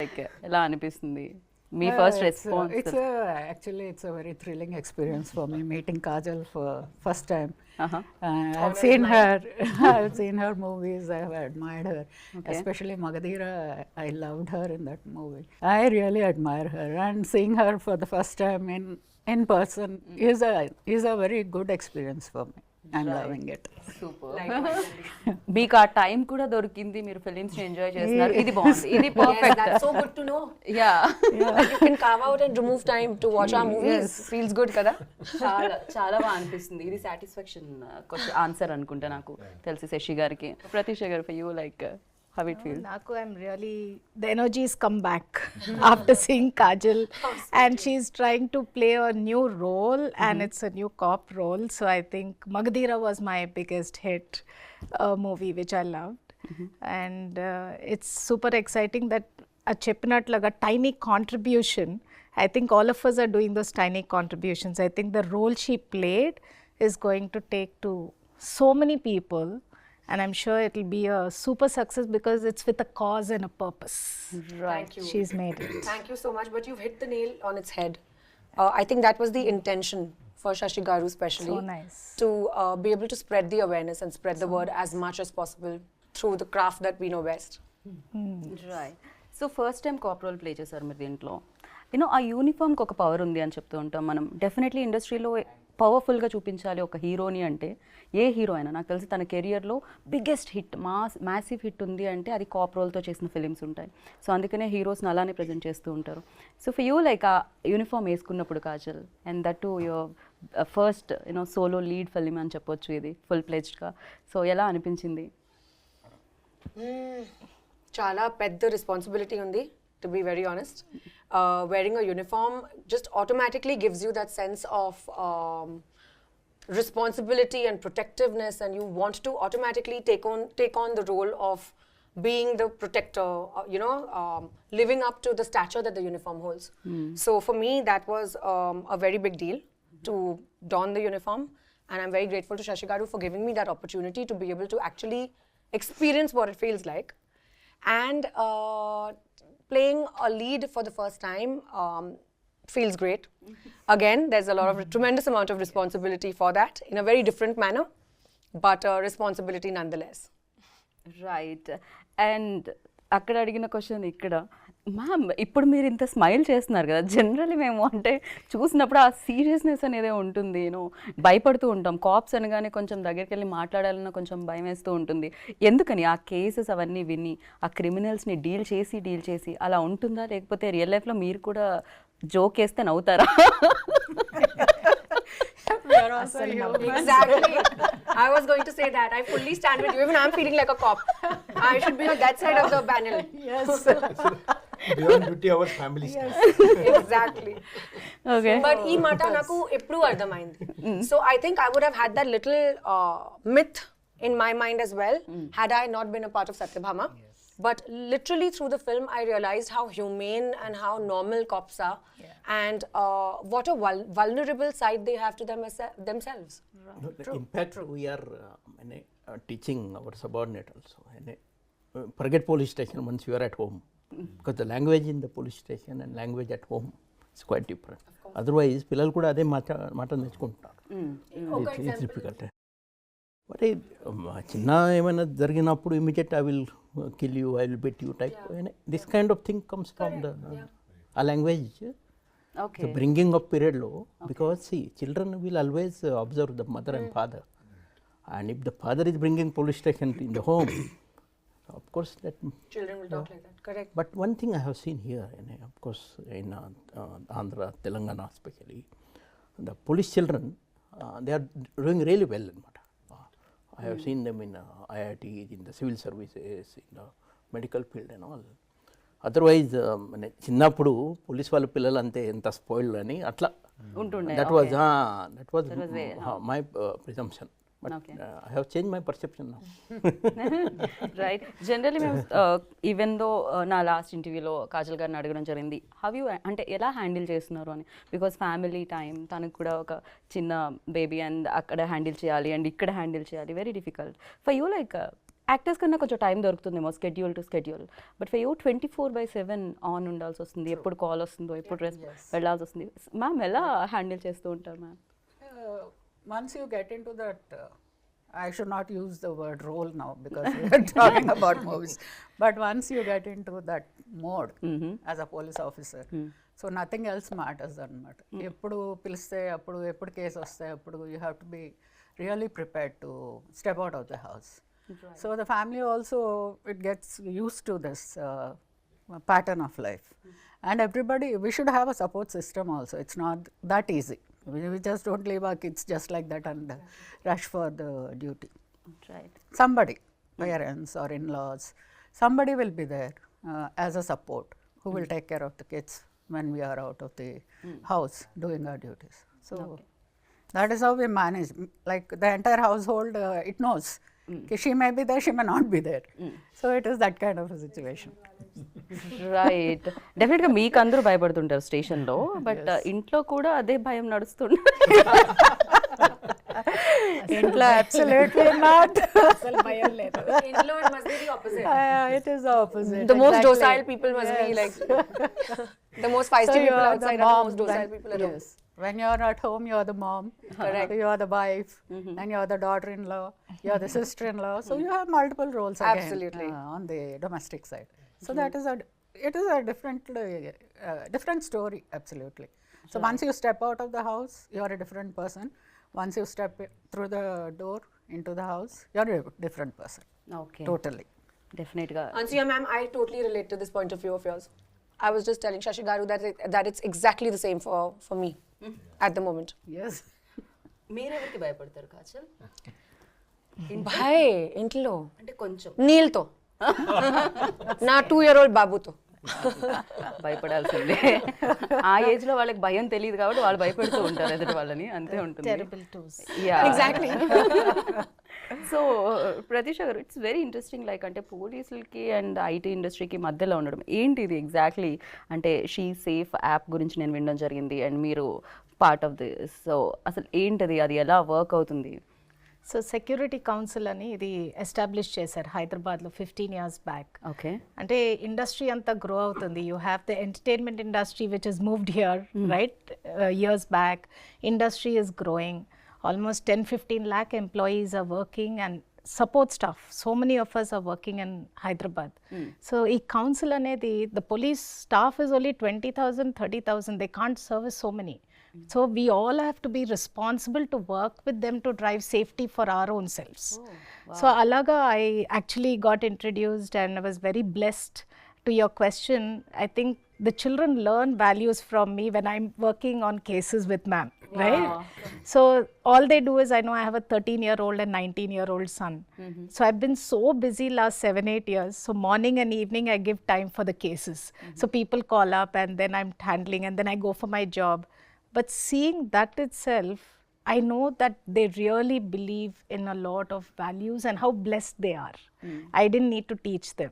Like ఎలా అనిపిస్తుంది మీ first response? Actually, it's a very thrilling experience for me meeting Kajal for first time. I've seen her movies. I've admired her, especially Magadhira. I loved her in that movie. I really admire her, and seeing her for the first time in person is a very good experience for me. I'm loving it. Super. మీకు ఆ time కూడా దొరికింది, మీరు films enjoy చేస్తున్నారు, ఇది బాగుంది, ఇది perfect. That's so good to know. Yeah. You can carve out and remove time to watch our movies. Feels good కదా. చాలా చాలా బాగా అనిపిస్తుంది. ఇది సాటిస్ఫాక్షన్ క్వశ్చన్ ఆన్సర్ అనుకుంటా నాకు తెలిసి శశి గారికి. ప్రతీష గారు, for you like how it feels? Naku, I'm really, the energies come back after seeing Kajal, and she's trying to play a new role, and it's a new cop role. So I think Magadhira was my biggest hit movie, which I loved, and it's super exciting that a cheppinatlaga tiny contribution. I think all of us are doing those tiny contributions. I think the role she played is going to take to so many people. And I'm sure it'll be a super success because it's with a cause and a purpose. Right. Thank you. She's made it. Thank you so much. But you've hit the nail on its head. I think that was the intention for Shashi Garu especially. So nice. To be able to spread the awareness and spread the word as much as possible through the craft that we know best. Right. So first time cop role play చేశారు మీరు దీంట్లో. You know ఆ యూనిఫామ్కి ఒక power ఉంది అని చెప్తూ ఉంటాం మనం. డెఫినెట్లీ ఇండస్ట్రీలో పవర్ఫుల్గా చూపించాలి ఒక హీరోని అంటే, ఏ హీరో అయినా నాకు తెలిసి తన కెరియర్లో బిగ్గెస్ట్ హిట్, మ్యాసివ్ హిట్ ఉంది అంటే అది కాప్ రోల్తో చేసిన ఫిలిమ్స్ ఉంటాయి. సో అందుకనే హీరోస్ని అలానే ప్రజెంట్ చేస్తూ ఉంటారు. సో ఫర్ యూ లైక్ ఆ యూనిఫామ్ వేసుకున్నప్పుడు Kajal, and that to your first solo lead film అని చెప్పొచ్చు ఇది ఫుల్ ప్లెజ్డ్గా. సో ఎలా అనిపించింది? Chala pedda responsibility undi, to be very honest. Wearing a uniform just automatically gives you that sense of responsibility and protectiveness, and you want to automatically take on the role of being the protector, living up to the stature that the uniform holds. So for me, that was a very big deal to don the uniform, and I'm very grateful to Shashi Garu for giving me that opportunity to be able to actually experience what it feels like. And playing a lead for the first time feels great. Again, there's a lot of tremendous amount of responsibility for that in a very different manner, but responsibility nonetheless. Right. And అక్కడ అడిగిన question ఇక్కడ, ma'am ఇప్పుడు మీరు ఇంత smile చేస్తున్నారు కదా, generally మేము అంటే చూసినప్పుడు ఆ సీరియస్నెస్ అనేది ఉంటుంది, భయపడుతూ ఉంటాం. కాప్స్ అనగానే కొంచెం దగ్గరికి వెళ్ళి మాట్లాడాలన్నా కొంచెం భయం వేస్తూ ఉంటుంది. ఎందుకని ఆ కేసెస్ అవన్నీ విని ఆ క్రిమినల్స్ని డీల్ చేసి అలా ఉంటుందా, లేకపోతే రియల్ లైఫ్లో మీరు కూడా జోక్ వేస్తే నవ్వుతారా? Exactly. I was going to say that. I fully stand with you. Even I'm feeling like a cop. I should be on that side of the panel. Yes. Beyond duty hours, family stuff. Exactly. Okay. But ee mata naku eppudu ardhamaindi. So I think I would have had that little myth in my mind as well had I not been a part of Satyabhama. But literally through the film, I realized how humane and how normal cops are, and what a vulnerable side they have to themselves. In fact, we are teaching our subordinate also. Forget police station once you are at home, because the language in the police station and language at home is quite different. Otherwise, పిల్లలు కూడా అదే మాట నేర్చుకుంటారు. It's difficult. మరి చిన్న ఏమైనా జరిగినప్పుడు immediate I will kill you, I will beat you type. This kind of thing comes from the language. Okay. The bringing up period low, because see, children will always observe the mother and father, and if the father is bringing police station in the home, of course that Children will talk like that. Correct. But one thing I have seen here, of course in Andhra, Telangana especially, the police children, they are doing really well. I have seen them in IIT, in the civil services, in the medical field and all. Otherwise, చిన్నప్పుడు police వాళ్ళ పిల్లలు అంతే ఎంత spoiled అని అట్లా ఉంటుండే. that was my presumption. But I have changed my perception now. Right. Generally మేము even though నా లాస్ట్ ఇంటర్వ్యూలో కాజల్ గారిని అడగడం జరిగింది, హవ్ యూ అంటే ఎలా హ్యాండిల్ చేస్తున్నారు అని. బికాస్ ఫ్యామిలీ టైం, తనకు కూడా ఒక చిన్న బేబీ, అండ్ అక్కడ హ్యాండిల్ చేయాలి అండ్ ఇక్కడ హ్యాండిల్ చేయాలి, very difficult. For you like actors కన్నా కొంచెం టైం దొరుకుతుందేమో schedule to schedule, but for you 24/7 on ఉండాల్సి వస్తుంది. ఎప్పుడు కాల్ వస్తుందో, ఎప్పుడు వెళ్ళాల్సి వస్తుంది. మ్యామ్ ఎలా హ్యాండిల్ చేస్తూ ఉంటారు ma'am? Once you get into that, I should not use the word role now because we are talking about movies. But once you get into that mode as a police officer, so nothing else matters anamata. Eppudu piliste appudu eppudu case vaste appudu you have to be really prepared to step out of the house. So the family also, it gets used to this pattern of life. And everybody, we should have a support system also. It's not that easy. We just don't leave our kids just like that and rush for the duty. Right. Somebody, parents or in-laws, somebody will be there as a support who will take care of the kids when we are out of the house doing our duties. So that is how we manage. Like the entire household, it knows. She may be there, she may not be there. So it is that kind of a situation. Right. డెఫినెట్గా మీకు అందరూ భయపడుతుంటారు స్టేషన్లో, but ఇంట్లో కూడా అదే భయం నడుస్తుంటారు. ఇంట్లో absolutely not. అసలు భయం లేదు. Inlo, it must be the opposite. It is the opposite. The most exactly. docile people must be like the most feisty So you people are outside the are the mom, most docile when- people at home. yes. When you are at home, you are the mom. Correct. So you are the wife, and you are the daughter-in-law, you are the sister-in-law. So you have multiple roles again Absolutely. On the domestic side. So that is it is a different story, absolutely. So once you step out of the house, you are a different person. Once you step through the door into the house, you are a different person. Okay, Totally. డెఫినెట్గా. Anasuya ma'am, I totally relate to this point of view of yours. I was just telling Shashi Garu that it's exactly the same for me at the moment. Yes. మీరెవరికి భయపడతారు Kajal? Bhai, intlo. అంటే కొంచెం Neelto. నా 2-year-old బాబుతో భయపడాల్సిందే. ఆ age లో వాళ్ళకి భయం తెలియదు కాబట్టి వాళ్ళు భయపెడుతూ ఉంటారు ఎదుటి వాళ్ళని, అంతే ఉంటుంది. Terrible twos. Exactly. So Pratheesha గారు, ఇట్స్ వెరీ ఇంట్రెస్టింగ్. లైక్ అంటే పోలీసులకి అండ్ ఐటీ ఇండస్ట్రీకి మధ్యలో ఉండడం ఏంటి ఇది ఎగ్జాక్ట్లీ? అంటే షీ సేఫ్ యాప్ గురించి నేను వినడం జరిగింది అండ్ మీరు పార్ట్ ఆఫ్ దిస్. సో అసలు ఏంటది, అది ఎలా వర్క్ అవుతుంది? సో సెక్యూరిటీ కౌన్సిల్ అని ఇది ఎస్టాబ్లిష్ చేశారు హైదరాబాద్లో 15 years బ్యాక్. ఓకే. అంటే ఇండస్ట్రీ అంతా గ్రో అవుతుంది. You have the entertainment industry which is moved here right years back. Industry is growing. Almost 10-15 lakh employees are working and support staff. So many of us are working in Hyderabad. So ఈ council అనేది, the police staff is only 20,000, 30,000. They can't service so many. So we all have to be responsible to work with them to drive safety for our own selves. So alaga I actually got introduced and I was very blessed. To your question, I think the children learn values from me when I'm working on cases with ma'am, right? So all they do is, I know I have a 13-year-old and 19-year-old son. So I've been so busy last 7-8 years. So morning and evening I give time for the cases. So people call up and then I'm handling and then I go for my job. But seeing that itself, I know that they really believe in a lot of values and how blessed they are. I didn't need to teach them.